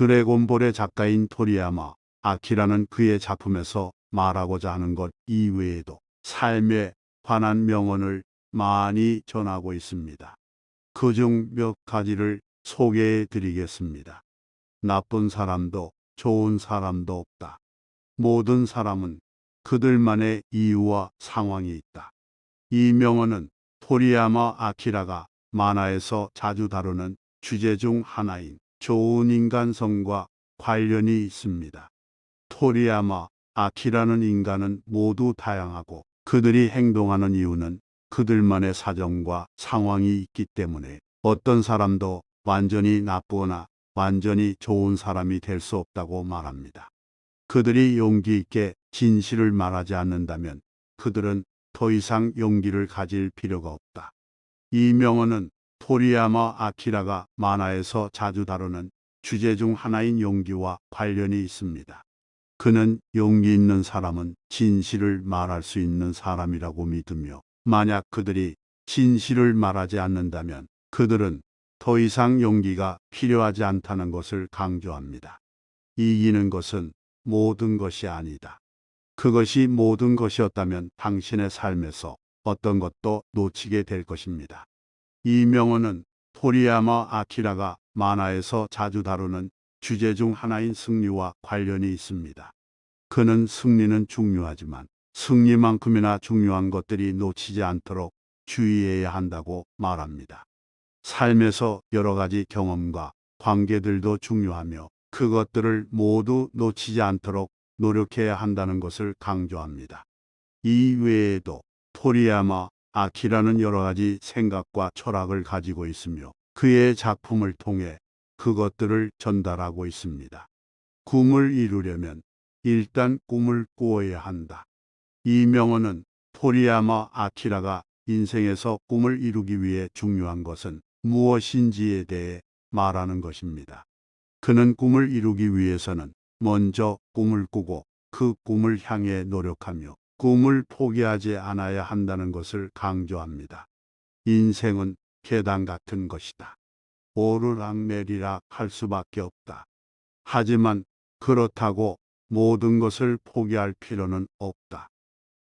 드래곤볼의 작가인 토리야마 아키라는 그의 작품에서 말하고자 하는 것 이외에도 삶에 관한 명언을 많이 전하고 있습니다. 그중 몇 가지를 소개해 드리겠습니다. 나쁜 사람도 좋은 사람도 없다. 모든 사람은 그들만의 이유와 상황이 있다. 이 명언은 토리야마 아키라가 만화에서 자주 다루는 주제 중 하나인 좋은 인간성과 관련이 있습니다. 토리야마 아키라는 인간은 모두 다양하고 그들이 행동하는 이유는 그들만의 사정과 상황이 있기 때문에 어떤 사람도 완전히 나쁘거나 완전히 좋은 사람이 될 수 없다고 말합니다. 그들이 용기 있게 진실을 말하지 않는다면 그들은 더 이상 용기를 가질 필요가 없다. 이 명언은 토리야마 아키라가 만화에서 자주 다루는 주제 중 하나인 용기와 관련이 있습니다. 그는 용기 있는 사람은 진실을 말할 수 있는 사람이라고 믿으며 만약 그들이 진실을 말하지 않는다면 그들은 더 이상 용기가 필요하지 않다는 것을 강조합니다. 이기는 것은 모든 것이 아니다. 그것이 모든 것이었다면 당신의 삶에서 어떤 것도 놓치게 될 것입니다. 이 명언은 토리야마 아키라가 만화에서 자주 다루는 주제 중 하나인 승리와 관련이 있습니다. 그는 승리는 중요하지만 승리만큼이나 중요한 것들이 놓치지 않도록 주의해야 한다고 말합니다. 삶에서 여러 가지 경험과 관계들도 중요하며 그것들을 모두 놓치지 않도록 노력해야 한다는 것을 강조합니다. 이 외에도 토리야마 아키라는 여러 가지 생각과 철학을 가지고 있으며 그의 작품을 통해 그것들을 전달하고 있습니다. 꿈을 이루려면 일단 꿈을 꾸어야 한다. 이 명언은 토리야마 아키라가 인생에서 꿈을 이루기 위해 중요한 것은 무엇인지에 대해 말하는 것입니다. 그는 꿈을 이루기 위해서는 먼저 꿈을 꾸고 그 꿈을 향해 노력하며 꿈을 포기하지 않아야 한다는 것을 강조합니다. 인생은 계단 같은 것이다. 오르락내리락 할 수밖에 없다. 하지만 그렇다고 모든 것을 포기할 필요는 없다.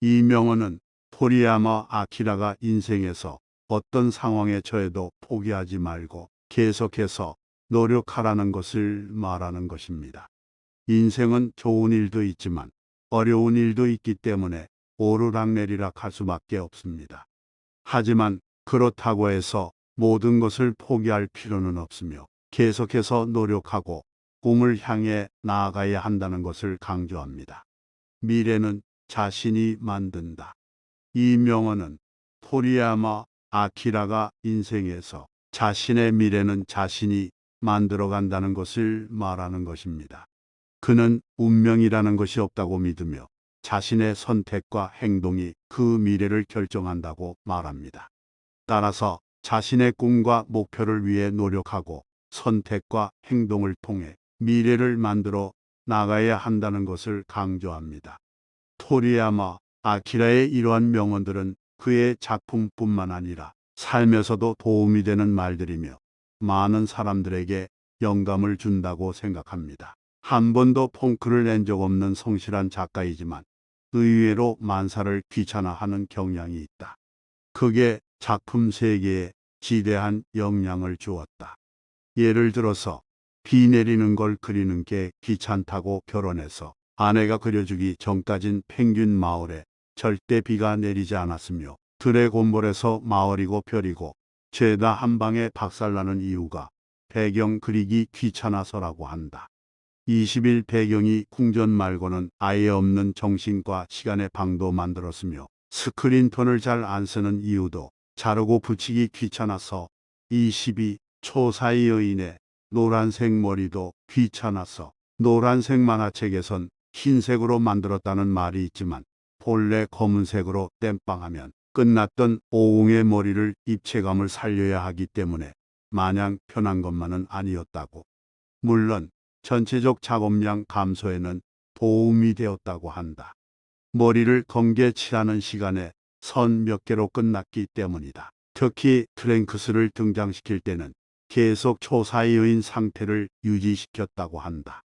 이 명언은 토리야마 아키라가 인생에서 어떤 상황에 처해도 포기하지 말고 계속해서 노력하라는 것을 말하는 것입니다. 인생은 좋은 일도 있지만 어려운 일도 있기 때문에 오르락내리락 할 수밖에 없습니다. 하지만 그렇다고 해서 모든 것을 포기할 필요는 없으며 계속해서 노력하고 꿈을 향해 나아가야 한다는 것을 강조합니다. 미래는 자신이 만든다. 이 명언은 토리야마 아키라가 인생에서 자신의 미래는 자신이 만들어 간다는 것을 말하는 것입니다. 그는 운명이라는 것이 없다고 믿으며 자신의 선택과 행동이 그 미래를 결정한다고 말합니다. 따라서 자신의 꿈과 목표를 위해 노력하고 선택과 행동을 통해 미래를 만들어 나가야 한다는 것을 강조합니다. 토리야마 아키라의 이러한 명언들은 그의 작품뿐만 아니라 삶에서도 도움이 되는 말들이며 많은 사람들에게 영감을 준다고 생각합니다. 한 번도 펑크를 낸 적 없는 성실한 작가이지만 의외로 만사를 귀찮아하는 경향이 있다. 그게 작품 세계에 지대한 영향을 주었다. 예를 들어서 비 내리는 걸 그리는 게 귀찮다고 결혼해서 아내가 그려주기 전까진 펭귄 마을에 절대 비가 내리지 않았으며 드래곤볼에서 마을이고 별이고 죄다 한 방에 박살나는 이유가 배경 그리기 귀찮아서라고 한다. 20일 배경이 궁전 말고는 아예 없는 정신과 시간의 방도 만들었으며 스크린톤을 잘 안 쓰는 이유도 자르고 붙이기 귀찮아서 22초 여인의 노란색 머리도 귀찮아서 노란색 만화책에선 흰색으로 만들었다는 말이 있지만 본래 검은색으로 땜빵하면 끝났던 오웅의 머리를 입체감을 살려야 하기 때문에 마냥 편한 것만은 아니었다고. 물론 전체적 작업량 감소에는 도움이 되었다고 한다. 머리를 검게 칠하는 시간에 선 몇 개로 끝났기 때문이다. 특히 트랭크스를 등장시킬 때는 계속 초사의인 상태를 유지시켰다고 한다.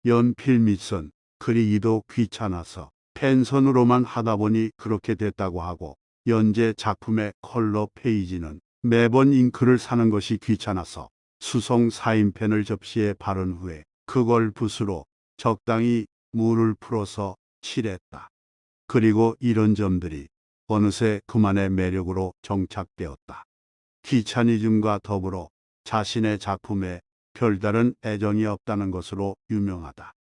연필 밑선 그리기도 귀찮아서 펜선으로만 하다 보니 그렇게 됐다고 하고, 연재 작품의 컬러 페이지는 매번 잉크를 사는 것이 귀찮아서 수성 사인펜을 접시에 바른 후에 그걸 붓으로 적당히 물을 풀어서 칠했다. 그리고 이런 점들이 어느새 그만의 매력으로 정착되었다. 귀차니즘과 더불어 자신의 작품에 별다른 애정이 없다는 것으로 유명하다.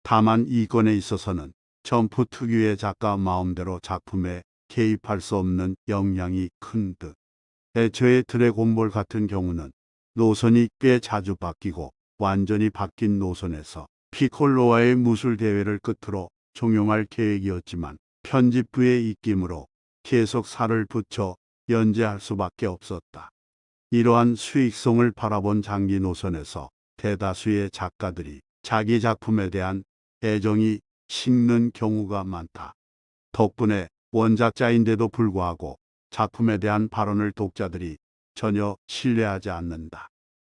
다만 이 건에 있어서는 점프 특유의 작가 마음대로 작품에 개입할 수 없는 역량이 큰 듯. 애초에 드래곤볼 같은 경우는 노선이 꽤 자주 바뀌고, 완전히 바뀐 노선에서 피콜로와의 무술 대회를 끝으로 종용할 계획이었지만 편집부의 입김으로 계속 살을 붙여 연재할 수밖에 없었다. 이러한 수익성을 바라본 장기 노선에서 대다수의 작가들이 자기 작품에 대한 애정이 식는 경우가 많다. 덕분에 원작자인데도 불구하고 작품에 대한 발언을 독자들이 전혀 신뢰하지 않는다.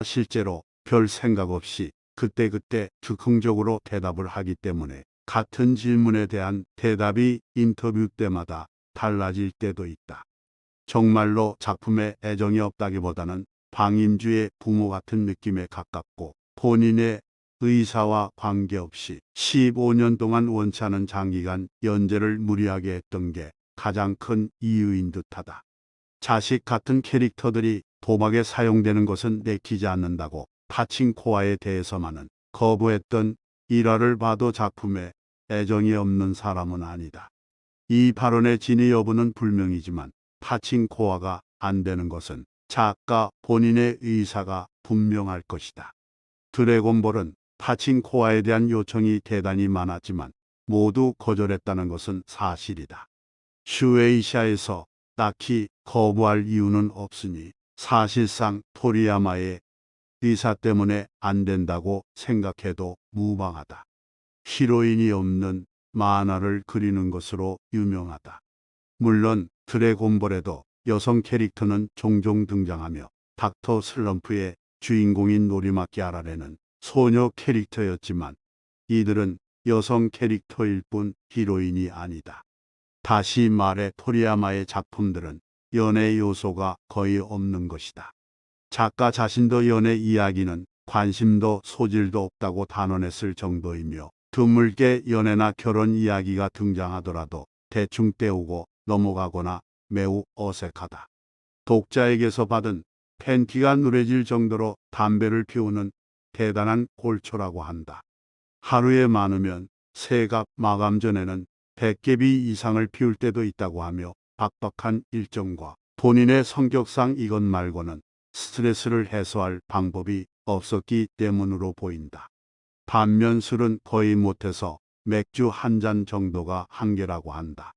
실제로 별 생각 없이 그때그때 즉흥적으로 대답을 하기 때문에 같은 질문에 대한 대답이 인터뷰 때마다 달라질 때도 있다. 정말로 작품에 애정이 없다기보다는 방임주의 부모 같은 느낌에 가깝고, 본인의 의사와 관계없이 15년 동안 원치 않은 장기간 연재를 무리하게 했던 게 가장 큰 이유인 듯하다. 자식 같은 캐릭터들이 도박에 사용되는 것은 내키지 않는다고 파칭코아에 대해서만은 거부했던 일화를 봐도 작품에 애정이 없는 사람은 아니다. 이 발언의 진위 여부는 불명이지만 파칭코아가 안 되는 것은 작가 본인의 의사가 분명할 것이다. 드래곤볼은 파칭코아에 대한 요청이 대단히 많았지만 모두 거절했다는 것은 사실이다. 슈에이샤에서 딱히 거부할 이유는 없으니 사실상 토리야마의 의사 때문에 안 된다고 생각해도 무방하다. 히로인이 없는 만화를 그리는 것으로 유명하다. 물론 드래곤볼에도 여성 캐릭터는 종종 등장하며 닥터 슬럼프의 주인공인 노리마키 아라레는 소녀 캐릭터였지만 이들은 여성 캐릭터일 뿐 히로인이 아니다. 다시 말해 토리야마의 작품들은 연애 요소가 거의 없는 것이다. 작가 자신도 연애 이야기는 관심도 소질도 없다고 단언했을 정도이며, 드물게 연애나 결혼 이야기가 등장하더라도 대충 때우고 넘어가거나 매우 어색하다. 독자에게서 받은 팬티가 누래질 정도로 담배를 피우는 대단한 골초라고 한다. 하루에 많으면 새갑 마감 전에는 100개비 이상을 피울 때도 있다고 하며, 빡빡한 일정과 본인의 성격상 이것 말고는 스트레스를 해소할 방법이 없었기 때문으로 보인다. 반면 술은 거의 못해서 맥주 한 잔 정도가 한계라고 한다.